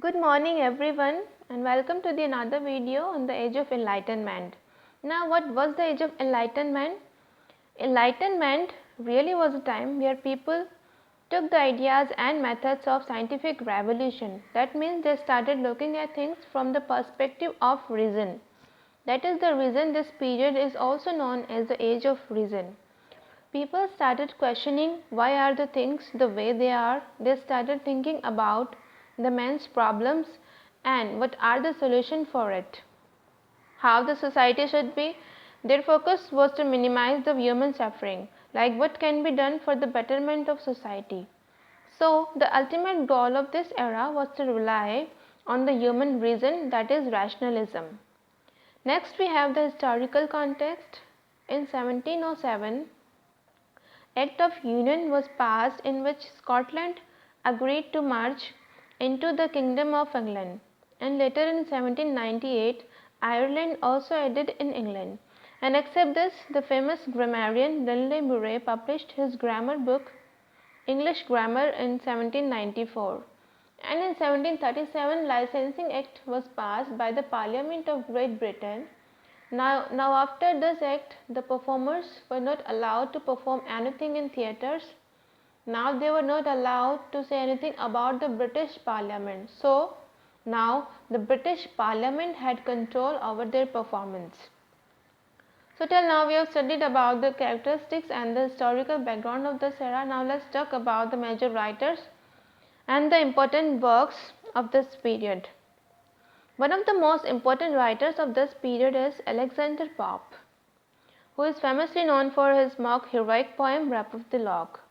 Good morning everyone and welcome to the another video on the age of enlightenment. Now what was the age of enlightenment? Enlightenment really was a time where people took the ideas and methods of scientific revolution. That means they started looking at things from the perspective of reason. That is the reason this period is also known as the age of reason. People started questioning why are the things the way they are. They started thinking about the man's problems and what are the solution for it. How the society should be. Their focus was to minimize the human suffering, like what can be done for the betterment of society. So the ultimate goal of this era was to rely on the human reason, that is rationalism. Next we have the historical context. In 1707 Act of Union was passed in which Scotland agreed to merge into the Kingdom of England, and later in 1798 Ireland also added in England. And except this, the famous grammarian Dudley Murray published his grammar book English Grammar in 1794. And in 1737 Licensing Act was passed by the Parliament of Great Britain. Now after this act, the performers were not allowed to perform anything in theatres. Now they were not allowed to say anything about the British Parliament. So now the British Parliament had control over their performance. So till now we have studied about the characteristics and the historical background of this era. Now let's talk about the major writers and the important works of this period. One of the most important writers of this period is Alexander Pope, who is famously known for his mock heroic poem Rape of the Lock.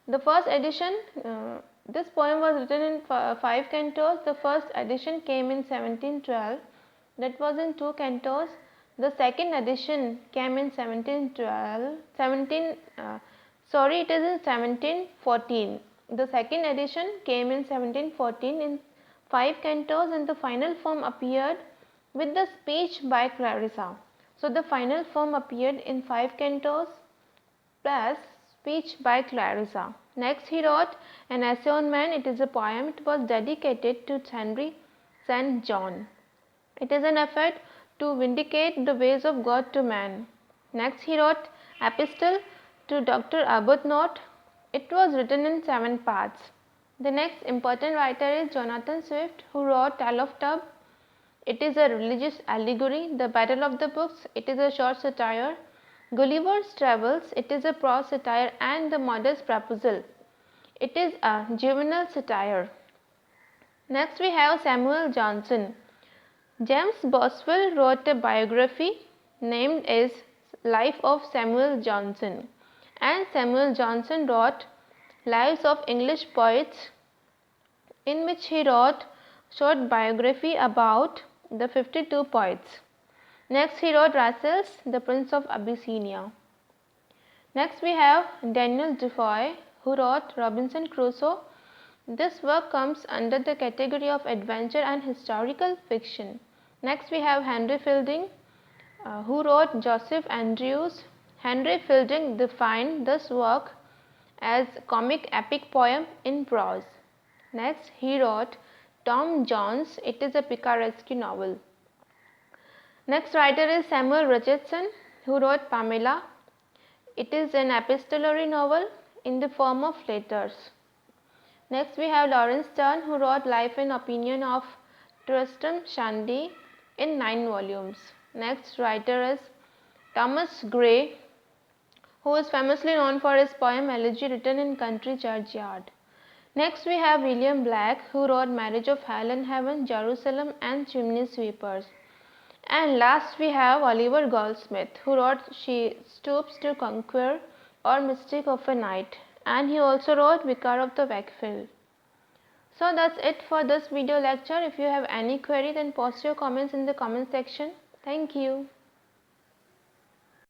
The first edition, this poem was written in 5 cantos. The first edition came in 1712, that was in 2 cantos. The second edition came in 1712, it is in 1714. The second edition came in 1714 in 5 cantos, and the final form appeared with the speech by Clarissa. So the final form appeared in 5 cantos plus speech by Clarissa. Next he wrote an essay on man. It is a poem. It was dedicated to Henry St. John. It is an effort to vindicate the ways of God to man. Next he wrote epistle to Dr. Arbuthnot. It was written in 7 parts. The next important writer is Jonathan Swift, who wrote Tale of Tub. It is a religious allegory. The Battle of the Books. It is a short satire. Gulliver's Travels. It is a prose satire, and The Modest Proposal. It is a juvenile satire. Next we have Samuel Johnson. James Boswell wrote a biography named as Life of Samuel Johnson, and Samuel Johnson wrote Lives of English Poets, in which he wrote short biography about the 52 poets. Next he wrote Rassel's The Prince of Abyssinia. Next we have Daniel Defoe, who wrote Robinson Crusoe. This work comes under the category of adventure and historical fiction. Next we have Henry Fielding, who wrote Joseph Andrews. Henry Fielding defined this work as comic epic poem in prose. Next he wrote Tom Jones. It is a picaresque novel. Next writer is Samuel Richardson, who wrote Pamela. It is an epistolary novel in the form of letters. Next we have Lawrence Sterne, who wrote Life and Opinion of Tristram Shandy in 9 volumes. Next writer is Thomas Gray, who is famously known for his poem Elegy written in country churchyard. Next we have William Blake, who wrote Marriage of Hell and Heaven, Jerusalem, and Chimney Sweepers. And last we have Oliver Goldsmith, who wrote She Stoops to Conquer or Mystic of a Night, and he also wrote Vicar of the Wakefield. So that's it for this video lecture. If you have any query, then post your comments in the comment section. Thank you.